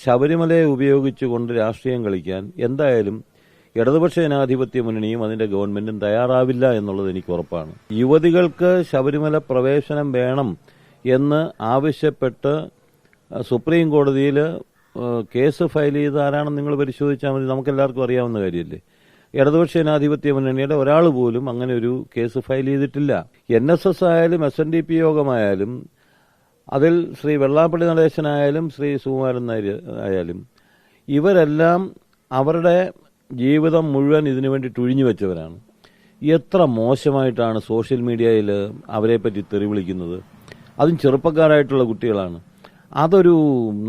ശബരിമലയെ ഉപയോഗിച്ചുകൊണ്ട് രാഷ്ട്രീയം കളിക്കാൻ എന്തായാലും ഇടതുപക്ഷ ജനാധിപത്യ മുന്നണിയും അതിന്റെ ഗവൺമെന്റും തയ്യാറാവില്ല എന്നുള്ളത് എനിക്ക് ഉറപ്പാണ്. യുവതികൾക്ക് ശബരിമല പ്രവേശനം വേണം എന്ന് ആവശ്യപ്പെട്ട് സുപ്രീം കോടതിയിൽ കേസ് ഫയൽ ചെയ്ത ആരാണെന്ന് നിങ്ങൾ പരിശോധിച്ചാൽ മതി. നമുക്കെല്ലാവർക്കും അറിയാവുന്ന കാര്യമല്ലേ. ഇടതുപക്ഷ ജനാധിപത്യ മുന്നണിയുടെ ഒരാൾ പോലും അങ്ങനെ ഒരു കേസ് ഫയൽ ചെയ്തിട്ടില്ല. NSS ആയാലും SNDP യോഗമായാലും അതിൽ ശ്രീ വെള്ളാപ്പള്ളി നടേശനായാലും ശ്രീ സുകുമാരൻ നായർ ആയാലും ഇവരെല്ലാം അവരുടെ ജീവിതം മുഴുവൻ ഇതിനു വേണ്ടി തുഴിഞ്ഞു വെച്ചവരാണ്. എത്ര മോശമായിട്ടാണ് സോഷ്യൽ മീഡിയയിൽ അവരെപ്പറ്റി തെറി വിളിക്കുന്നത്. അതും ചെറുപ്പക്കാരായിട്ടുള്ള കുട്ടികളാണ്. അതൊരു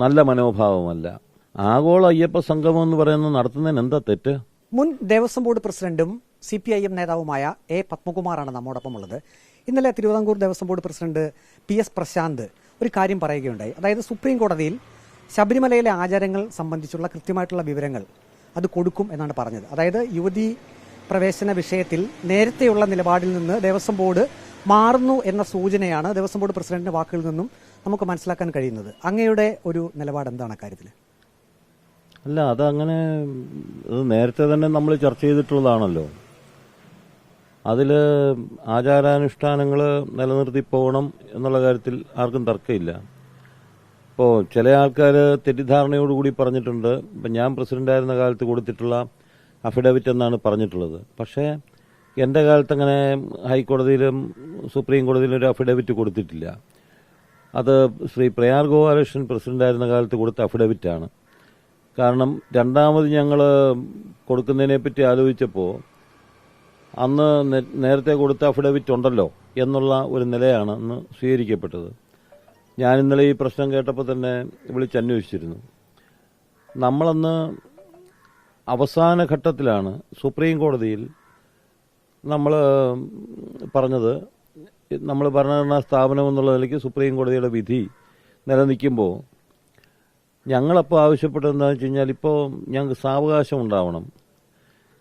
നല്ല മനോഭാവമല്ല. ആഗോള അയ്യപ്പ സംഗമം എന്ന് പറയുന്നത് നടത്തുന്നതിന് എന്താ തെറ്റ്? മുൻ ദേവസ്വം ബോർഡ് പ്രസിഡന്റും CPIM നേതാവുമായ A. പത്മകുമാറാണ് നമ്മോടൊപ്പം ഉള്ളത്. ഇന്നലെ Thiruvithamkoor Devaswom board president PS Prashanth ഒരു കാര്യം പറയുകയുണ്ടായി. അതായത് സുപ്രീം കോടതിയിൽ ശബരിമലയിലെ ആചാരങ്ങൾ സംബന്ധിച്ചുള്ള കൃത്യമായിട്ടുള്ള വിവരങ്ങൾ അത് കൊടുക്കും എന്നാണ് പറഞ്ഞത്. അതായത് യുവതി പ്രവേശന വിഷയത്തിൽ നേരത്തെയുള്ള നിലപാടിൽ നിന്ന് ദേവസ്വം ബോർഡ് മാറുന്നു എന്ന സൂചനയാണ് ദേവസ്വം ബോർഡ് പ്രസിഡന്റിന്റെ വാക്കുകളിൽ നിന്നും നമുക്ക് മനസ്സിലാക്കാൻ കഴിയുന്നത്. അങ്ങയുടെ ഒരു നിലപാട് എന്താണ് അക്കാര്യത്തിൽ? അല്ല, അതങ്ങനെ നേരത്തെ തന്നെ നമ്മൾ ചർച്ച ചെയ്തിട്ടുള്ളതാണല്ലോ. അതിൽ ആചാരാനുഷ്ഠാനങ്ങൾ നിലനിർത്തി പോകണം എന്നുള്ള കാര്യത്തിൽ ആർക്കും തർക്കമില്ല. ഇപ്പോൾ ചില ആൾക്കാർ തെറ്റിദ്ധാരണയോടുകൂടി പറഞ്ഞിട്ടുണ്ട്, ഇപ്പം ഞാൻ പ്രസിഡന്റായിരുന്ന കാലത്ത് കൊടുത്തിട്ടുള്ള അഫിഡവിറ്റ് എന്നാണ് പറഞ്ഞിട്ടുള്ളത്. പക്ഷേ എൻ്റെ കാലത്ത് അങ്ങനെ ഹൈക്കോടതിയിലും സുപ്രീം കോടതിയിലും ഒരു അഫിഡവിറ്റ് കൊടുത്തിട്ടില്ല. അത് ശ്രീ പ്രയാർ ഗോപാലകൃഷ്ണൻ പ്രസിഡന്റായിരുന്ന കാലത്ത് കൊടുത്ത അഫിഡവിറ്റാണ്. കാരണം രണ്ടാമത് ഞങ്ങൾ കൊടുക്കുന്നതിനെപ്പറ്റി ആലോചിച്ചപ്പോൾ അന്ന് നേരത്തെ കൊടുത്ത അഫിഡവിറ്റ് ഉണ്ടല്ലോ എന്നുള്ള ഒരു നിലയാണ് അന്ന് സ്വീകരിക്കപ്പെട്ടത്. ഞാൻ ഇന്നലെ ഈ പ്രശ്നം കേട്ടപ്പോൾ തന്നെ വിളിച്ചന്വേഷിച്ചിരുന്നു. നമ്മളന്ന് അവസാന ഘട്ടത്തിലാണ് സുപ്രീം കോടതിയിൽ നമ്മൾ പറഞ്ഞത്, നമ്മൾ ഭരണഘടനാ സ്ഥാപനം എന്നുള്ള നിലയ്ക്ക് സുപ്രീം കോടതിയുടെ വിധി നിലനിൽക്കുമ്പോൾ ഞങ്ങളപ്പോൾ ആവശ്യപ്പെട്ടത് എന്താണെന്ന് വെച്ച് കഴിഞ്ഞാൽ, ഇപ്പോൾ ഞങ്ങൾക്ക് സാവകാശം ഉണ്ടാവണം.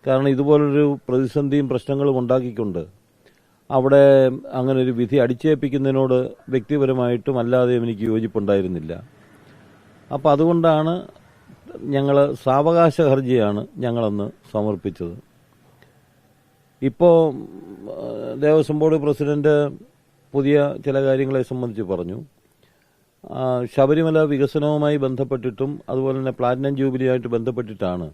കാരണം ഇതുപോലൊരു പ്രതിസന്ധിയും പ്രശ്നങ്ങളും ഉണ്ടാക്കിക്കൊണ്ട് അവിടെ അങ്ങനെ ഒരു വിധി അടിച്ചേൽപ്പിക്കുന്നതിനോട് വ്യക്തിപരമായിട്ടും അല്ലാതെയും എനിക്ക് യോജിപ്പുണ്ടായിരുന്നില്ല. അപ്പോൾ അതുകൊണ്ടാണ് ഞങ്ങൾ സാവകാശ ഹർജിയാണ് ഞങ്ങളന്ന് സമർപ്പിച്ചത്. ഇപ്പോൾ ദേവസ്വം ബോർഡ് പ്രസിഡന്റ് പുതിയ ചില കാര്യങ്ങളെ സംബന്ധിച്ച് പറഞ്ഞു. ശബരിമല വികസനവുമായി ബന്ധപ്പെട്ടിട്ടും അതുപോലെ തന്നെ പ്ലാറ്റിനം ജൂബിലിയായിട്ട് ബന്ധപ്പെട്ടിട്ടാണ്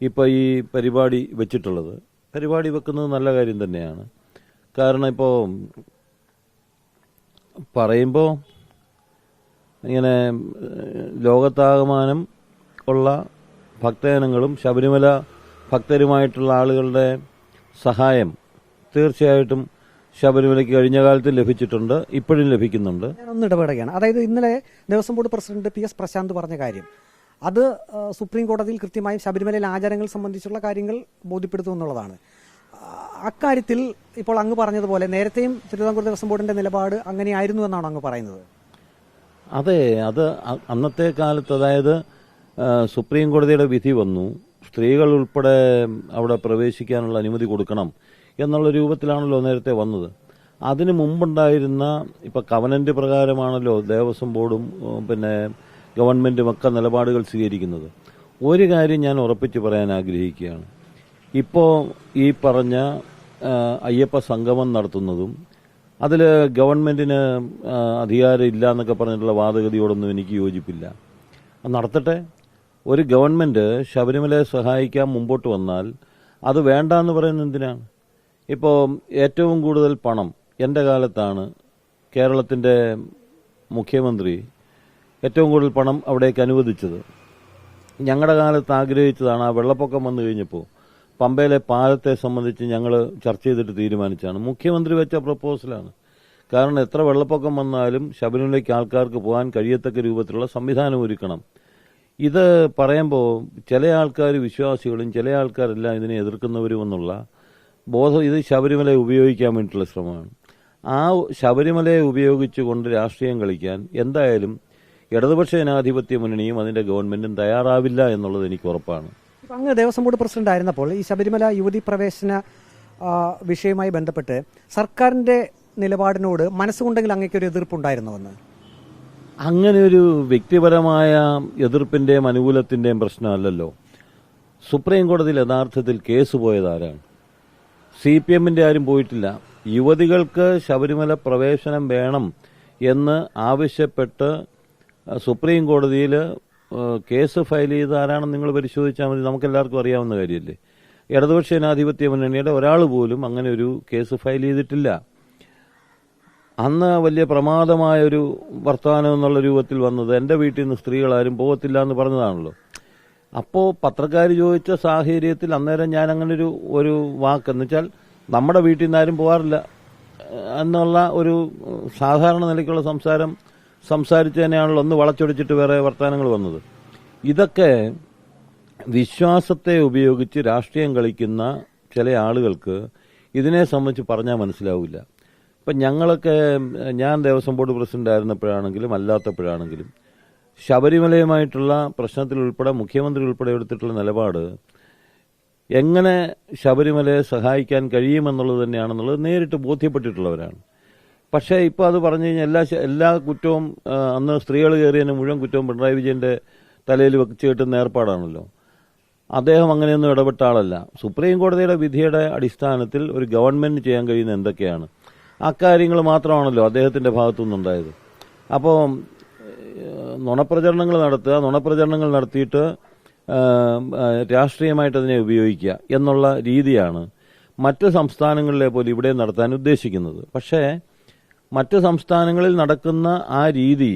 ഇപ്പോൾ ഈ പരിപാടി വെച്ചിട്ടുള്ളത്. പരിപാടി വെക്കുന്നത് നല്ല കാര്യം തന്നെയാണ്. കാരണം ഇപ്പോൾ പറയുമ്പോൾ ഇങ്ങനെ ലോകത്താകമാനം ഉള്ള ഭക്തജനങ്ങളും ശബരിമല ഭക്തരുമായിട്ടുള്ള ആളുകളുടെ സഹായം തീർച്ചയായിട്ടും ശബരിമലയ്ക്ക് കഴിഞ്ഞ കാലത്ത് ലഭിച്ചിട്ടുണ്ട്, ഇപ്പോഴും ലഭിക്കുന്നുണ്ട്. ഞാനൊന്ന് ഇടപെടുകയാണ്. അതായത് ഇന്നലെ Devaswom board president PS Prashanth പറഞ്ഞ കാര്യം, അത് സുപ്രീം കോടതിയിൽ കൃത്യമായും ശബരിമലയിലെ ആചാരങ്ങൾ സംബന്ധിച്ചുള്ള കാര്യങ്ങൾ ബോധ്യപ്പെടുത്തും എന്നുള്ളതാണ്. അക്കാര്യത്തിൽ ഇപ്പോൾ അങ്ങ് പറഞ്ഞതുപോലെ നേരത്തെയും തിരുവിതാംകൂർ ദേവസ്വം ബോർഡിന്റെ നിലപാട് അങ്ങനെയായിരുന്നു എന്നാണ് അങ്ങ് പറയുന്നത്? അതെ, അത് അന്നത്തെ കാലത്ത്, അതായത് സുപ്രീം കോടതിയുടെ വിധി വന്നു, സ്ത്രീകൾ ഉൾപ്പെടെ അവിടെ പ്രവേശിക്കാനുള്ള അനുമതി കൊടുക്കണം എന്നുള്ള രൂപത്തിലാണല്ലോ നേരത്തെ വന്നത്. അതിനു മുമ്പുണ്ടായിരുന്ന ഇപ്പം കവനന്റ് പ്രകാരമാണല്ലോ ദേവസ്വം ബോർഡും പിന്നെ ഗവൺമെന്റും ഒക്കെ നിലപാടുകൾ സ്വീകരിക്കുന്നത്. ഒരു കാര്യം ഞാൻ ഉറപ്പിച്ച് പറയാൻ ആഗ്രഹിക്കുകയാണ്. ഇപ്പോൾ ഈ പറഞ്ഞ അയ്യപ്പ സംഗമം നടത്തുന്നതും അതിൽ ഗവൺമെന്റിന് അധികാരം ഇല്ല എന്നൊക്കെ പറഞ്ഞിട്ടുള്ള വാദഗതിയോടൊന്നും എനിക്ക് യോജിപ്പില്ല. നടത്തട്ടെ. ഒരു ഗവൺമെന്റ് ശബരിമലയെ സഹായിക്കാൻ മുമ്പോട്ട് വന്നാൽ അത് വേണ്ട എന്ന് പറയുന്നത് എന്തിനാണ്? ഇപ്പോൾ ഏറ്റവും കൂടുതൽ പണം എൻ്റെ കാലത്താണ് കേരളത്തിൻ്റെ മുഖ്യമന്ത്രി ഏറ്റവും കൂടുതൽ പണം അവിടേക്ക് അനുവദിച്ചത്. ഞങ്ങളുടെ കാലത്ത് ആഗ്രഹിച്ചതാണ്. ആ വെള്ളപ്പൊക്കം വന്നു കഴിഞ്ഞപ്പോൾ പമ്പയിലെ പാലത്തെ സംബന്ധിച്ച് ഞങ്ങൾ ചർച്ച ചെയ്തിട്ട് തീരുമാനിച്ചാണ്. മുഖ്യമന്ത്രി വെച്ച പ്രപ്പോസലാണ്. കാരണം എത്ര വെള്ളപ്പൊക്കം വന്നാലും ശബരിമലയ്ക്ക് ആൾക്കാർക്ക് പോകാൻ കഴിയത്തക്ക രൂപത്തിലുള്ള സംവിധാനം ഒരുക്കണം. ഇത് പറയുമ്പോൾ ചില ആൾക്കാർ വിശ്വാസികളും ചില ആൾക്കാരെല്ലാം ഇതിനെ എതിർക്കുന്നവരും എന്നുള്ള ബോധം, ഇത് ശബരിമലയെ ഉപയോഗിക്കാൻ വേണ്ടിയിട്ടുള്ള ശ്രമമാണ്. ആ ശബരിമലയെ ഉപയോഗിച്ചുകൊണ്ട് രാഷ്ട്രീയം കളിക്കാൻ എന്തായാലും ഇടതുപക്ഷ ജനാധിപത്യ മുന്നണിയും അതിന്റെ ഗവൺമെന്റും തയ്യാറാവില്ല എന്നുള്ളത് എനിക്ക് ഉറപ്പാണ്. അങ്ങ് ദേവസ്വം ബോർഡ് പ്രസിഡന്റ് ആയിരുന്നപ്പോൾ ഈ ശബരിമല യുവതി പ്രവേശന വിഷയവുമായി ബന്ധപ്പെട്ട് സർക്കാരിന്റെ നിലപാടിനോട് മനസ്സുകൊണ്ടെങ്കിൽ അങ്ങേക്കൊരു എതിർപ്പുണ്ടായിരുന്നുവെന്ന്? അങ്ങനെ ഒരു വ്യക്തിപരമായ എതിർപ്പിന്റെയും അനുകൂലത്തിന്റെയും പ്രശ്നമല്ലല്ലോ. സുപ്രീം കോടതിയിൽ യഥാർത്ഥത്തിൽ കേസ് പോയതാരാണ്? CPM-ന്റെ ആരും പോയിട്ടില്ല. യുവതികൾക്ക് ശബരിമല പ്രവേശനം വേണം എന്ന് ആവശ്യപ്പെട്ട് സുപ്രീം കോടതിയിൽ കേസ് ഫയൽ ചെയ്ത ആരാണെന്ന് നിങ്ങൾ പരിശോധിച്ചാൽ മതി. നമുക്കെല്ലാവർക്കും അറിയാവുന്ന കാര്യമല്ലേ. ഇടതുപക്ഷ ജനാധിപത്യ മുന്നണിയുടെ ഒരാൾ പോലും അങ്ങനെ ഒരു കേസ് ഫയൽ ചെയ്തിട്ടില്ല. അന്ന് വലിയ പ്രമാദമായൊരു വർത്തമാനം എന്നുള്ള രൂപത്തിൽ വന്നത് എൻ്റെ വീട്ടിൽ നിന്ന് സ്ത്രീകളാരും പോകത്തില്ല എന്ന് പറഞ്ഞതാണല്ലോ. അപ്പോൾ പത്രക്കാർ ചോദിച്ച സാഹചര്യത്തിൽ അന്നേരം ഞാൻ അങ്ങനെ ഒരു വാക്കെന്ന് വെച്ചാൽ നമ്മുടെ വീട്ടിൽ നിന്ന് ആരും പോകാറില്ല എന്നുള്ള ഒരു സാധാരണ നിലയ്ക്കുള്ള സംസാരിച്ചു തന്നെയാണല്ലോ ഒന്ന് വളച്ചൊടിച്ചിട്ട് വേറെ വർത്തമാനങ്ങൾ വന്നത്. ഇതൊക്കെ വിശ്വാസത്തെ ഉപയോഗിച്ച് രാഷ്ട്രീയം കളിക്കുന്ന ചില ആളുകൾക്ക് ഇതിനെ സംബന്ധിച്ച് പറഞ്ഞാൽ മനസ്സിലാവില്ല. ഇപ്പം ഞാൻ ദേവസ്വം ബോർഡ് പ്രസിഡന്റ് ആയിരുന്നപ്പോഴാണെങ്കിലും അല്ലാത്തപ്പോഴാണെങ്കിലും ശബരിമലയുമായിട്ടുള്ള പ്രശ്നത്തിൽ ഉൾപ്പെടെ മുഖ്യമന്ത്രി ഉൾപ്പെടെ എടുത്തിട്ടുള്ള നിലപാട് എങ്ങനെ ശബരിമലയെ സഹായിക്കാൻ കഴിയുമെന്നുള്ളത് തന്നെയാണെന്നുള്ളത് നേരിട്ട് ബോധ്യപ്പെട്ടിട്ടുള്ളവരാണ്. പക്ഷേ ഇപ്പോൾ അത് പറഞ്ഞു കഴിഞ്ഞാൽ എല്ലാ കുറ്റവും അന്ന് സ്ത്രീകൾ കയറിയതിന് മുഴുവൻ കുറ്റവും പിണറായി വിജയന്റെ തലയിൽ വെച്ച് കിട്ടുന്ന ഏർപ്പാടാണല്ലോ. അദ്ദേഹം അങ്ങനെയൊന്നും ഇടപെട്ട ആളല്ല. സുപ്രീം കോടതിയുടെ വിധിയുടെ അടിസ്ഥാനത്തിൽ ഒരു ഗവൺമെന്റ് ചെയ്യാൻ കഴിയുന്ന എന്തൊക്കെയാണ് അക്കാര്യങ്ങൾ മാത്രമാണല്ലോ അദ്ദേഹത്തിന്റെ ഭാഗത്തുനിന്നുണ്ടായത്. അപ്പോൾ നുണപ്രചരണങ്ങൾ നടത്തിയിട്ട് രാഷ്ട്രീയമായിട്ട് അതിനെ ഉപയോഗിക്കുക എന്നുള്ള രീതിയാണ് മറ്റ് സംസ്ഥാനങ്ങളിലെ പോലെ ഇവിടെ നടത്താൻ ഉദ്ദേശിക്കുന്നത്. പക്ഷേ മറ്റ് സംസ്ഥാനങ്ങളിൽ നടക്കുന്ന ആ രീതി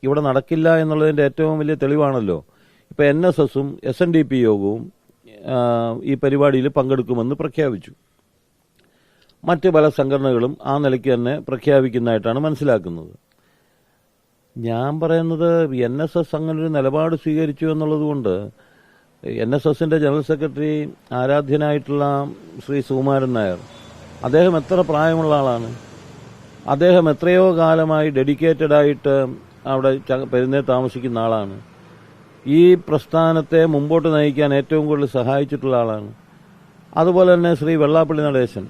ഇവിടെ നടക്കില്ല എന്നുള്ളതിന്റെ ഏറ്റവും വലിയ തെളിവാണല്ലോ. ഇപ്പൊ NSS-ഉം SNDP യോഗവും ഈ പരിപാടിയിൽ പങ്കെടുക്കുമെന്ന് പ്രഖ്യാപിച്ചു. മറ്റ് പല സംഘടനകളും ആ നിലയ്ക്ക് തന്നെ പ്രഖ്യാപിക്കുന്നതായിട്ടാണ് മനസ്സിലാക്കുന്നത്. ഞാൻ പറയുന്നത് NSS അങ്ങനൊരു നിലപാട് സ്വീകരിച്ചു എന്നുള്ളതുകൊണ്ട് NSS-ന്റെ ജനറൽ സെക്രട്ടറി ആരാധ്യനായിട്ടുള്ള ശ്രീ സുകുമാരൻ നായർ, അദ്ദേഹം എത്ര പ്രായമുള്ള ആളാണ്. അദ്ദേഹം എത്രയോ കാലമായി ഡെഡിക്കേറ്റഡ് ആയിട്ട് അവിടെ പെരുന്നേ താമസിക്കുന്ന ആളാണ്. ഈ പ്രസ്ഥാനത്തെ മുമ്പോട്ട് നയിക്കാൻ ഏറ്റവും കൂടുതൽ സഹായിച്ചിട്ടുള്ള ആളാണ്. അതുപോലെ തന്നെ ശ്രീ വെള്ളാപ്പള്ളി നടേശൻ,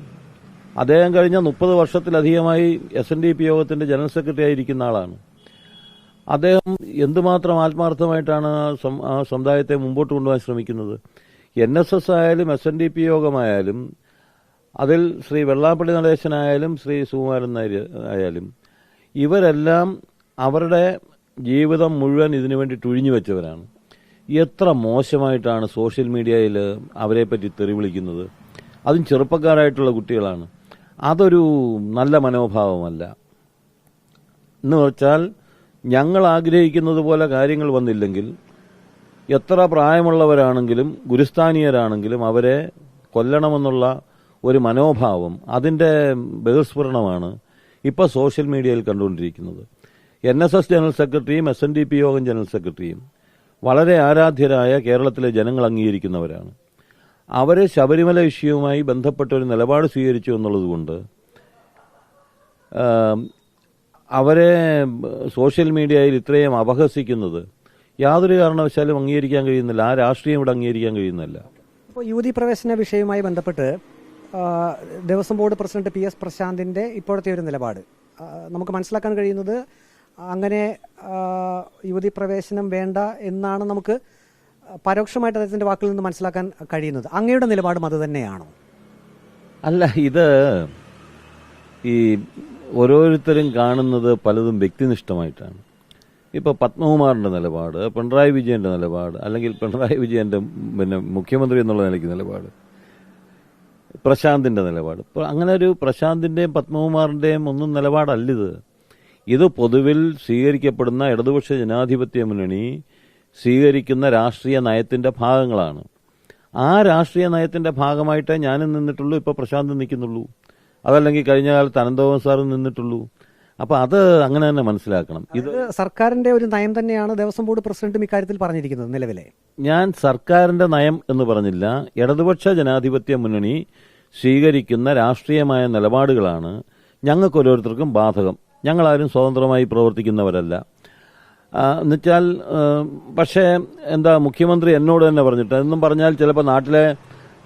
അദ്ദേഹം കഴിഞ്ഞ 30 വർഷത്തിലധികമായി SNDP യോഗത്തിന്റെ ജനറൽ സെക്രട്ടറി ആയിരിക്കുന്ന ആളാണ്. അദ്ദേഹം എന്തുമാത്രം ആത്മാർത്ഥമായിട്ടാണ് ആ സമുദായത്തെ മുമ്പോട്ട് കൊണ്ടുപോകാൻ ശ്രമിക്കുന്നത്. NSS ആയാലും SNDP യോഗമായാലും അതിൽ ശ്രീ വെള്ളാപ്പള്ളി നടേശനായാലും ശ്രീ സുകുമാരൻ നായർ ആയാലും ഇവരെല്ലാം അവരുടെ ജീവിതം മുഴുവൻ ഇതിനു വേണ്ടി തുഴിഞ്ഞു വെച്ചവരാണ്. എത്ര മോശമായിട്ടാണ് സോഷ്യൽ മീഡിയയിൽ അവരെപ്പറ്റി തെറി വിളിക്കുന്നത്. അതും ചെറുപ്പക്കാരായിട്ടുള്ള കുട്ടികളാണ്. അതൊരു നല്ല മനോഭാവമല്ല. എന്ന് വെച്ചാൽ ഞങ്ങൾ ആഗ്രഹിക്കുന്നത് പോലെ കാര്യങ്ങൾ വന്നില്ലെങ്കിൽ എത്ര പ്രായമുള്ളവരാണെങ്കിലും ഗുരുസ്ഥാനീയരാണെങ്കിലും അവരെ കൊല്ലണമെന്നുള്ള ഒരു മനോഭാവം, അതിന്റെ ബഹിർസ്ഫുരണമാണ് ഇപ്പോൾ സോഷ്യൽ മീഡിയയിൽ കണ്ടുകൊണ്ടിരിക്കുന്നത്. NSS ജനറൽ സെക്രട്ടറിയും SNDP യോഗം ജനറൽ സെക്രട്ടറിയും വളരെ ആരാധ്യരായ കേരളത്തിലെ ജനങ്ങൾ അംഗീകരിക്കുന്നവരാണ്. അവരെ ശബരിമല വിഷയവുമായി ബന്ധപ്പെട്ട ഒരു നിലപാട് സ്വീകരിച്ചു എന്നുള്ളതുകൊണ്ട് അവരെ സോഷ്യൽ മീഡിയയിൽ ഇത്രയും അപഹസിക്കുന്നത് യാതൊരു കാരണവശാലും അംഗീകരിക്കാൻ കഴിയുന്നില്ല. ആ രാഷ്ട്രീയം ഇവിടെ അംഗീകരിക്കാൻ കഴിയുന്നില്ല. ഇപ്പോൾ യുവതി പ്രവേശന വിഷയവുമായി ബന്ധപ്പെട്ട് ദേവസ്വം ബോർഡ് പ്രസിഡന്റ് PS പ്രശാന്തിന്റെ ഇപ്പോഴത്തെ ഒരു നിലപാട് നമുക്ക് മനസ്സിലാക്കാൻ കഴിയുന്നത് അങ്ങനെ യുവതി പ്രവേശനം വേണ്ട എന്നാണ് നമുക്ക് പരോക്ഷമായിട്ട് അദ്ദേഹത്തിന്റെ വാക്കിൽ നിന്ന് മനസ്സിലാക്കാൻ കഴിയുന്നത്. അങ്ങയുടെ നിലപാടും അത് തന്നെയാണോ? അല്ല, ഇത് ഈ ഓരോരുത്തരും കാണുന്നത് പലതും വ്യക്തിനിഷ്ഠമായിട്ടാണ്. ഇപ്പോൾ പത്മകുമാറിന്റെ നിലപാട്, പിണറായി വിജയന്റെ നിലപാട്, അല്ലെങ്കിൽ പിണറായി വിജയന്റെ മുഖ്യമന്ത്രി എന്നുള്ള നിലയ്ക്ക് നിലപാട്, പ്രശാന്തിന്റെ നിലപാട്. ഇപ്പോൾ അങ്ങനെ ഒരു പ്രശാന്തിന്റെയും പത്മകുമാറിന്റെയും ഒന്നും നിലപാടല്ലിത്. ഇത് പൊതുവിൽ സ്വീകരിക്കപ്പെടുന്ന ഇടതുപക്ഷ ജനാധിപത്യ മുന്നണി സ്വീകരിക്കുന്ന രാഷ്ട്രീയ നയത്തിന്റെ ഭാഗങ്ങളാണ്. ആ രാഷ്ട്രീയ നയത്തിന്റെ ഭാഗമായിട്ടേ ഞാനും നിന്നിട്ടുള്ളൂ, ഇപ്പോൾ പ്രശാന്ത് നിൽക്കുന്നുള്ളൂ. അതല്ലെങ്കിൽ കഴിഞ്ഞ കാലത്ത് അനന്തകുമാർ സാറും നിന്നിട്ടുള്ളൂ. അപ്പൊ അത് അങ്ങനെ തന്നെ മനസ്സിലാക്കണം. ഇത് സർക്കാരിന്റെ ഒരു നയം തന്നെയാണ് ദേവസ്വം ബോർഡ് പ്രസിഡന്റും ഇക്കാര്യത്തിൽ പറഞ്ഞിരിക്കുന്നത്. നിലവിലെ ഞാൻ സർക്കാരിന്റെ നയം എന്ന് പറഞ്ഞില്ല, ഇടതുപക്ഷ ജനാധിപത്യ മുന്നണി സ്വീകരിക്കുന്ന രാഷ്ട്രീയമായ നിലപാടുകളാണ് ഞങ്ങൾക്ക് ഓരോരുത്തർക്കും ബാധകം. ഞങ്ങളാരും സ്വതന്ത്രമായി പ്രവർത്തിക്കുന്നവരല്ല. എന്നുവെച്ചാൽ പക്ഷേ എന്താ മുഖ്യമന്ത്രി എന്നോട് തന്നെ പറഞ്ഞിട്ട്, എന്നും പറഞ്ഞാൽ ചിലപ്പോൾ നാട്ടിലെ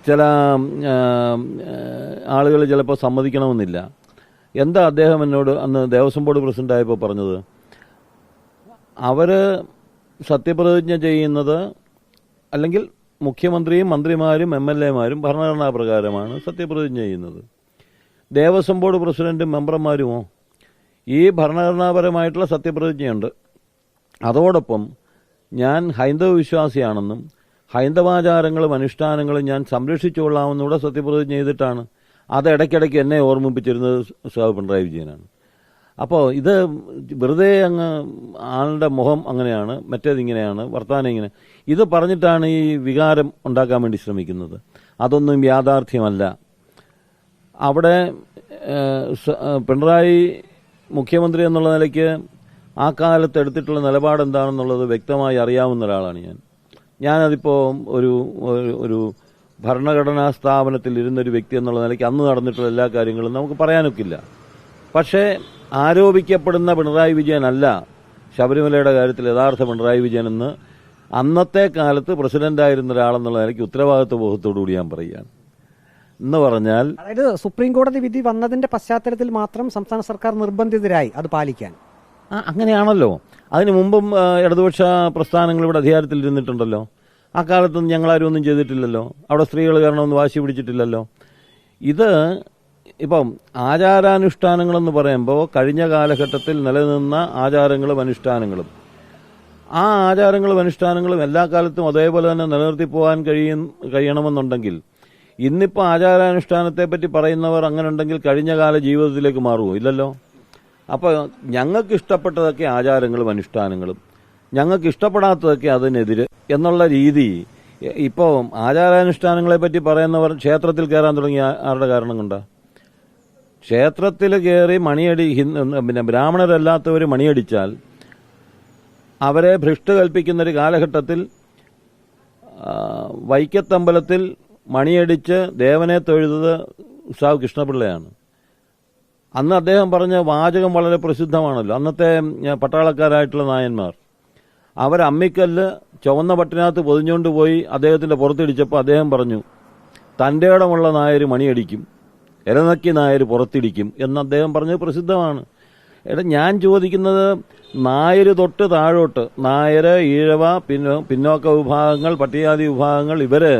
ചില ആളുകൾ ചിലപ്പോൾ സമ്മതിക്കണമെന്നില്ല. എന്താ അദ്ദേഹം എന്നോട് അന്ന് ദേവസ്വം ബോർഡ് പ്രസിഡന്റ് ആയപ്പോൾ പറഞ്ഞത്? അവര് സത്യപ്രതിജ്ഞ ചെയ്യുന്നത്, അല്ലെങ്കിൽ മുഖ്യമന്ത്രിയും മന്ത്രിമാരും MLA-മാരും ഭരണഘടനാ പ്രകാരമാണ് സത്യപ്രതിജ്ഞ ചെയ്യുന്നത്. ദേവസ്വം ബോർഡ് പ്രസിഡന്റും മെമ്പർമാരുമോ ഈ ഭരണഘടനാപരമായിട്ടുള്ള സത്യപ്രതിജ്ഞയുണ്ട്. അതോടൊപ്പം ഞാൻ ഹൈന്ദവ വിശ്വാസിയാണെന്നും ഹൈന്ദവാചാരങ്ങളും അനുഷ്ഠാനങ്ങളും ഞാൻ സംരക്ഷിച്ചുകൊള്ളാമെന്നൂടെ സത്യപ്രതിജ്ഞ ചെയ്തിട്ടാണ്. അത് ഇടയ്ക്കിടയ്ക്ക് എന്നെ ഓർമ്മിപ്പിച്ചിരുന്നത് സഖാവ് പിണറായി വിജയനാണ്. അപ്പോൾ ഇത് വെറുതെ അങ്ങ് ആളുടെ മുഖം അങ്ങനെയാണ്, മറ്റേതിങ്ങനെയാണ്, വർത്തമാനം ഇങ്ങനെ, ഇത് പറഞ്ഞിട്ടാണ് ഈ വികാരം ഉണ്ടാക്കാൻ വേണ്ടി ശ്രമിക്കുന്നത്. അതൊന്നും യാഥാർത്ഥ്യമല്ല. അവിടെ പിണറായി മുഖ്യമന്ത്രി എന്നുള്ള നിലയ്ക്ക് ആ കാലത്ത് എടുത്തിട്ടുള്ള നിലപാട് എന്താണെന്നുള്ളത് വ്യക്തമായി അറിയാവുന്ന ഒരാളാണ് ഞാനതിപ്പോൾ ഒരു ഭരണഘടനാ സ്ഥാപനത്തിൽ ഇരുന്നൊരു വ്യക്തി എന്നുള്ള നിലയ്ക്ക് അന്ന് നടന്നിട്ടുള്ള എല്ലാ കാര്യങ്ങളും നമുക്ക് പറയാനൊക്കില്ല. പക്ഷേ ആരോപിക്കപ്പെടുന്ന പിണറായി വിജയനല്ല ശബരിമലയുടെ കാര്യത്തിൽ യഥാർത്ഥ പിണറായി വിജയനെന്ന് അന്നത്തെ കാലത്ത് പ്രസിഡന്റായിരുന്ന ഒരാളെന്നുള്ള നിലയ്ക്ക് ഉത്തരവാദിത്വ ബോധത്തോടുകൂടി ഞാൻ പറയുകയാണ്. എന്ന് പറഞ്ഞാൽ, അതായത് സുപ്രീം കോടതി വിധി വന്നതിന്റെ പശ്ചാത്തലത്തിൽ മാത്രം സംസ്ഥാന സർക്കാർ നിർബന്ധിതരായി അത് പാലിക്കാൻ. അങ്ങനെയാണല്ലോ. അതിനു മുമ്പും ഇടതുപക്ഷ പ്രസ്ഥാനങ്ങൾ ഇവിടെ അധികാരത്തിൽ ഇരുന്നിട്ടുണ്ടല്ലോ. ആ കാലത്തൊന്നും ഞങ്ങളാരും ഒന്നും ചെയ്തിട്ടില്ലല്ലോ. അവിടെ സ്ത്രീകൾ കാരണമെന്ന് വാശി പിടിച്ചിട്ടില്ലല്ലോ. ഇത് ഇപ്പം ആചാരാനുഷ്ഠാനങ്ങളെന്ന് പറയുമ്പോൾ കഴിഞ്ഞ കാലഘട്ടത്തിൽ നിലനിന്ന ആചാരങ്ങളും അനുഷ്ഠാനങ്ങളും, ആ ആചാരങ്ങളും അനുഷ്ഠാനങ്ങളും എല്ലാ കാലത്തും അതേപോലെ തന്നെ നിലനിർത്തി പോകാൻ കഴിയണമെന്നുണ്ടെങ്കിൽ ഇന്നിപ്പോൾ ആചാരാനുഷ്ഠാനത്തെപ്പറ്റി പറയുന്നവർ അങ്ങനെ ഉണ്ടെങ്കിൽ കഴിഞ്ഞ കാല ജീവിതത്തിലേക്ക് മാറുമോ? ഇല്ലല്ലോ. അപ്പോൾ ഞങ്ങൾക്ക് ഇഷ്ടപ്പെട്ടതൊക്കെ ആചാരങ്ങളും അനുഷ്ഠാനങ്ങളും, ഞങ്ങൾക്ക് ഇഷ്ടപ്പെടാത്തതൊക്കെ അതിനെതിരെ എന്നുള്ള രീതി. ഇപ്പോൾ ആചാരാനുഷ്ഠാനങ്ങളെപ്പറ്റി പറയുന്നവർ ക്ഷേത്രത്തിൽ കയറാൻ തുടങ്ങിയ ആരുടെ കാരണം കൊണ്ടാ? ക്ഷേത്രത്തിൽ കയറി പിന്നെ ബ്രാഹ്മണരല്ലാത്തവർ മണിയടിച്ചാൽ അവരെ ഭ്രഷ്ട് കൽപ്പിക്കുന്നൊരു കാലഘട്ടത്തിൽ വൈക്കത്തമ്പലത്തിൽ മണിയടിച്ച് ദേവനെ തൊഴുതത് ഉത്സാവ് കൃഷ്ണപിള്ളയാണ്. അന്ന് അദ്ദേഹം പറഞ്ഞ വാചകം വളരെ പ്രസിദ്ധമാണല്ലോ. അന്നത്തെ പട്ടാളക്കാരായിട്ടുള്ള നായന്മാർ അവരമ്മിക്കല്ല് ചുവന്ന പട്ടിനകത്ത് പൊതിഞ്ഞുകൊണ്ട് പോയി അദ്ദേഹത്തിന്റെ പുറത്തിടിച്ചപ്പോൾ അദ്ദേഹം പറഞ്ഞു, തന്റെ ഇടമുള്ള നായർ മണിയടിക്കും, എരനക്കി നായർ പുറത്തിടിക്കും എന്ന് അദ്ദേഹം പറഞ്ഞത് പ്രസിദ്ധമാണ്. ഞാൻ ചോദിക്കുന്നത്, നായര് തൊട്ട് താഴോട്ട്, നായര്, ഈഴവ, പിന്നോക്ക വിഭാഗങ്ങൾ, പട്ടികജാതി വിഭാഗങ്ങൾ, ഇവര്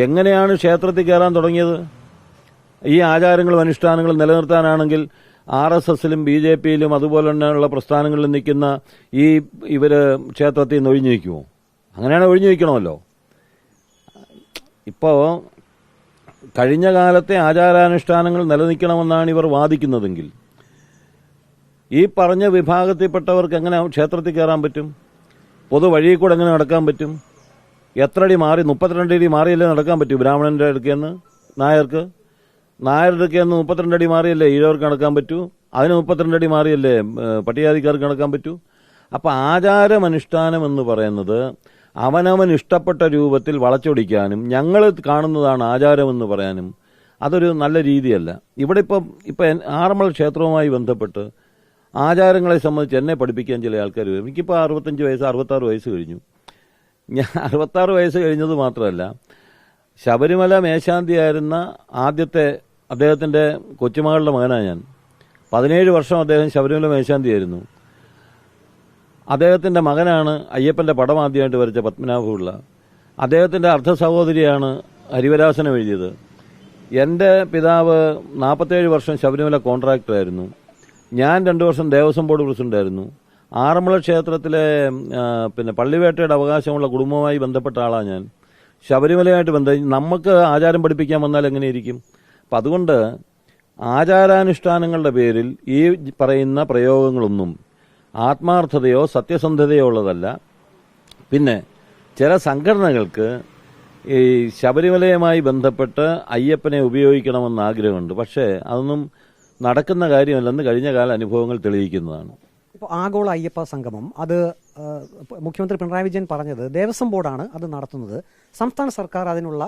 എങ്ങനെയാണ് ക്ഷേത്രത്തിൽ കയറാൻ തുടങ്ങിയത്? ഈ ആചാരങ്ങളും അനുഷ്ഠാനങ്ങളും നിലനിർത്താനാണെങ്കിൽ RSSലും BJPയിലും അതുപോലെ തന്നെയുള്ള പ്രസ്ഥാനങ്ങളിൽ നിൽക്കുന്ന ഇവര് ക്ഷേത്രത്തിൽ നിന്ന് ഒഴിഞ്ഞു വയ്ക്കുമോ? അങ്ങനെയാണ് ഒഴിഞ്ഞു വയ്ക്കണമല്ലോ. ഇപ്പോൾ കഴിഞ്ഞ കാലത്തെ ആചാരാനുഷ്ഠാനങ്ങൾ നിലനിൽക്കണമെന്നാണ് ഇവർ വാദിക്കുന്നതെങ്കിൽ ഈ പറഞ്ഞ വിഭാഗത്തിൽപ്പെട്ടവർക്ക് എങ്ങനെ ക്ഷേത്രത്തിൽ കയറാൻ പറ്റും? പൊതു വഴിയിൽ കൂടെ എങ്ങനെ നടക്കാൻ പറ്റും? എത്ര അടി മാറി? 32 അടി മാറിയല്ലേ നടക്കാൻ പറ്റൂ ബ്രാഹ്മണന്റെ അടുക്കെന്ന് നായർക്ക്? നായരുടെ അടുക്കെന്ന് 32 അടി മാറിയല്ലേ ഈഴവർക്ക് നടക്കാൻ പറ്റൂ? അതിന് 32 അടി മാറിയല്ലേ പട്ടികജാതിക്കാർക്ക് നടക്കാൻ പറ്റൂ? അപ്പൊ ആചാരമനുഷ്ഠാനം എന്ന് പറയുന്നത് അവനവൻ ഇഷ്ടപ്പെട്ട രൂപത്തിൽ വളച്ചൊടിക്കാനും ഞങ്ങൾ കാണുന്നതാണ് ആചാരമെന്ന് പറയാനും അതൊരു നല്ല രീതിയല്ല. ഇവിടെ ഇപ്പം ആറന്മുള ക്ഷേത്രവുമായി ബന്ധപ്പെട്ട് ആചാരങ്ങളെ സംബന്ധിച്ച് എന്നെ പഠിപ്പിക്കാൻ ചില ആൾക്കാർ വരും. എനിക്കിപ്പോൾ 65 വയസ്സ് 66 വയസ്സ് കഴിഞ്ഞു. ഞാൻ 66 വയസ്സ് കഴിഞ്ഞത് മാത്രമല്ല, ശബരിമല മേശാന്തിയായിരുന്ന ആദ്യത്തെ അദ്ദേഹത്തിന്റെ കൊച്ചുമകളുടെ മകനാണ് ഞാൻ. 17 വർഷം അദ്ദേഹം ശബരിമല മേശാന്തിയായിരുന്നു. അദ്ദേഹത്തിന്റെ മകനാണ് അയ്യപ്പന്റെ പടം ആദ്യമായിട്ട് വരച്ച പത്മനാഭപിള്ള. അദ്ദേഹത്തിന്റെ അർദ്ധ സഹോദരിയാണ് ഹരിവരാസനം എഴുതിയത്. എന്റെ പിതാവ് 47 വർഷം ശബരിമല കോൺട്രാക്ടറായിരുന്നു. ഞാൻ 2 വർഷം ദേവസ്വം ബോർഡ് പ്രസിഡന്റായിരുന്നു. ആറന്മുള ക്ഷേത്രത്തിലെ പള്ളിവേട്ടയുടെ അവകാശമുള്ള കുടുംബവുമായി ബന്ധപ്പെട്ട ആളാണ് ഞാൻ. ശബരിമലയായിട്ട് നമുക്ക് ആചാരം പഠിപ്പിക്കാൻ വന്നാൽ എങ്ങനെയിരിക്കും? അപ്പം അതുകൊണ്ട് ആചാരാനുഷ്ഠാനങ്ങളുടെ പേരിൽ ഈ പറയുന്ന പ്രയോഗങ്ങളൊന്നും ആത്മാർത്ഥതയോ സത്യസന്ധതയോ ഉള്ളതല്ല. പിന്നെ ചില സംഘടനകൾക്ക് ഈ ശബരിമലയുമായി ബന്ധപ്പെട്ട് അയ്യപ്പനെ ഉപയോഗിക്കണമെന്ന് ആഗ്രഹമുണ്ട്. പക്ഷേ അതൊന്നും നടക്കുന്ന കാര്യമല്ലെന്ന് കഴിഞ്ഞ കാല അനുഭവങ്ങൾ തെളിയിക്കുന്നതാണ്. ഇപ്പോൾ ആഗോള അയ്യപ്പ സംഗമം അത് മുഖ്യമന്ത്രി പിണറായി വിജയൻ പറഞ്ഞത് ദേവസ്വം ബോർഡാണ് അത് നടത്തുന്നത്, സംസ്ഥാന സർക്കാർ അതിനുള്ള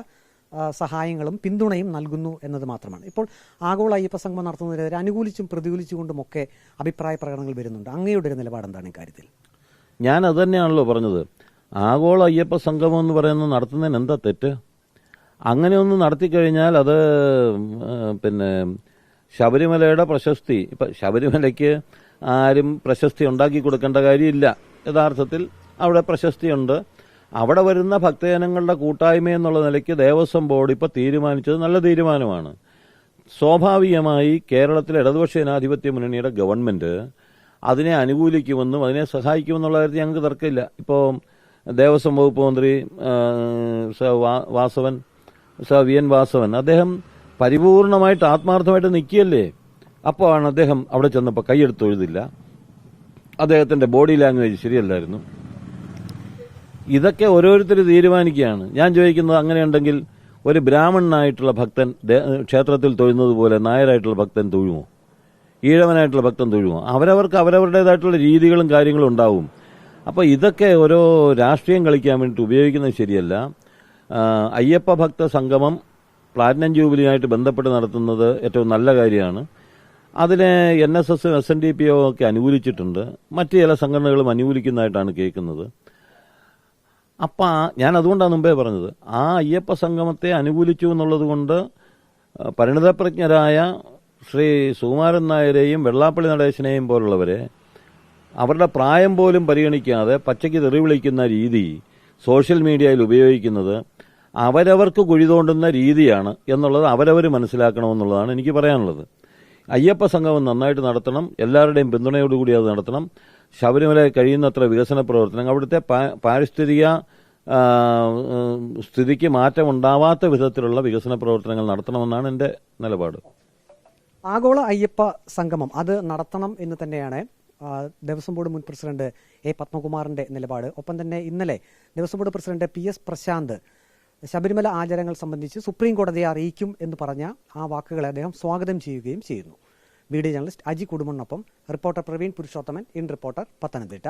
സഹായങ്ങളും പിന്തുണയും നൽകുന്നു എന്നത് മാത്രമാണ്. ഇപ്പോൾ ആഗോള അയ്യപ്പ സംഗമം നടത്തുന്നതിനെതിരെ അനുകൂലിച്ചും പ്രതികൂലിച്ചുകൊണ്ടുമൊക്കെ അഭിപ്രായ പ്രകടനങ്ങൾ വരുന്നുണ്ട്. അങ്ങയുടെ ഒരു നിലപാട് എന്താണ് ഇക്കാര്യത്തിൽ? ഞാൻ അത് തന്നെയാണല്ലോ പറഞ്ഞത്. ആഗോള അയ്യപ്പ സംഗമം എന്ന് പറയുന്നത് നടത്തുന്നതിന് എന്താ തെറ്റ്? അങ്ങനെയൊന്നും നടത്തിക്കഴിഞ്ഞാൽ അത് ശബരിമലയുടെ പ്രശസ്തി, ഇപ്പം ശബരിമലയ്ക്ക് ആരും പ്രശസ്തി ഉണ്ടാക്കി കൊടുക്കേണ്ട കാര്യമില്ല. യഥാർത്ഥത്തിൽ അവിടെ പ്രശസ്തിയുണ്ട്. അവിടെ വരുന്ന ഭക്തജനങ്ങളുടെ കൂട്ടായ്മ എന്നുള്ള നിലയ്ക്ക് ദേവസ്വം ബോർഡ് ഇപ്പോൾ തീരുമാനിച്ചത് നല്ല തീരുമാനമാണ്. സ്വാഭാവികമായി കേരളത്തിലെ ഇടതുപക്ഷ ജനാധിപത്യ മുന്നണിയുടെ ഗവൺമെന്റ് അതിനെ അനുകൂലിക്കുമെന്നും അതിനെ സഹായിക്കുമെന്നുള്ള കാര്യത്തിൽ ഞങ്ങൾക്ക് തർക്കമില്ല. ഇപ്പോൾ ദേവസ്വം വകുപ്പ് മന്ത്രി വി എൻ വാസവൻ അദ്ദേഹം പരിപൂർണമായിട്ട് ആത്മാർത്ഥമായിട്ട് നിൽക്കുകയല്ലേ. അപ്പോൾ ആണ് അദ്ദേഹം അവിടെ ചെന്നപ്പോൾ കൈയെടുത്ത് തൊഴുതില്ല. അദ്ദേഹത്തിന്റെ ബോഡി ലാംഗ്വേജ് ശരിയല്ലായിരുന്നു. ഇതൊക്കെ ഓരോരുത്തർ തീരുമാനിക്കുകയാണ്. ഞാൻ ചോദിക്കുന്നത്, അങ്ങനെയുണ്ടെങ്കിൽ ഒരു ബ്രാഹ്മണനായിട്ടുള്ള ഭക്തൻ ക്ഷേത്രത്തിൽ തൊഴുന്നത് പോലെ നായരായിട്ടുള്ള ഭക്തൻ തൊഴുമോ? ഈഴവനായിട്ടുള്ള ഭക്തൻ തൊഴുമോ? അവരവർക്ക് അവരവരുടേതായിട്ടുള്ള രീതികളും കാര്യങ്ങളും ഉണ്ടാവും. അപ്പോൾ ഇതൊക്കെ ഓരോ രാഷ്ട്രീയം കളിക്കാൻ വേണ്ടിയിട്ട് ഉപയോഗിക്കുന്നത് ശരിയല്ല. അയ്യപ്പ ഭക്ത സംഗമം പ്ലാറ്റിനം ജൂബിലിയായിട്ട് ബന്ധപ്പെട്ട് നടത്തുന്നത് ഏറ്റവും നല്ല കാര്യമാണ്. അതിനെ NSS SNDP ഒക്കെ അനുകൂലിച്ചിട്ടുണ്ട്. മറ്റ് ചില സംഘടനകളും അനുകൂലിക്കുന്നതായിട്ടാണ് കേൾക്കുന്നത്. അപ്പം ഞാൻ അതുകൊണ്ടാണ് മുമ്പേ പറഞ്ഞത്, ആ അയ്യപ്പ സംഗമത്തെ അനുകൂലിച്ചു എന്നുള്ളത് കൊണ്ട് പരിണിതപ്രജ്ഞരായ ശ്രീ സുകുമാരൻ നായരെയും വെള്ളാപ്പള്ളി നടേശനെയും പോലുള്ളവരെ അവരുടെ പ്രായം പോലും പരിഗണിക്കാതെ പച്ചയ്ക്ക് തെറി വിളിക്കുന്ന രീതി സോഷ്യൽ മീഡിയയിൽ ഉപയോഗിക്കുന്നത് അവരവർക്ക് കുഴി തോണ്ടുന്ന രീതിയാണ് എന്നുള്ളത് അവരവർ മനസ്സിലാക്കണമെന്നുള്ളതാണ് എനിക്ക് പറയാനുള്ളത്. അയ്യപ്പ സംഗമം നന്നായിട്ട് നടത്തണം, എല്ലാവരുടെയും പിന്തുണയോടുകൂടി അത് നടത്തണം. ശബരിമല കഴിയുന്നത്ര വികസന പ്രവർത്തനങ്ങൾ, അവിടുത്തെ പാരിസ്ഥിതിക സ്ഥിതിക്ക് മാറ്റമുണ്ടാവാത്ത വിധത്തിലുള്ള വികസന പ്രവർത്തനങ്ങൾ നടത്തണമെന്നാണ് എൻ്റെ നിലപാട്. ആഗോള അയ്യപ്പ സംഗമം അത് നടത്തണം എന്ന് തന്നെയാണ് ദേവസ്വം ബോർഡ് മുൻ പ്രസിഡന്റ് എ പത്മകുമാറിന്റെ നിലപാട്. ഒപ്പം തന്നെ ഇന്നലെ Devaswom board president PS Prashanth Sabarimala ആചാരങ്ങൾ സംബന്ധിച്ച് സുപ്രീം കോടതിയെ അറിയിക്കും എന്ന് പറഞ്ഞ ആ വാക്കുകളെ അദ്ദേഹം സ്വാഗതം ചെയ്യുകയും ചെയ്യുന്നു. വീഡിയോ ജേർണലിസ്റ്റ് അജി കുടുംബനൊപ്പം reporter Praveen Purushothaman, in reporter, Pathanamthitta.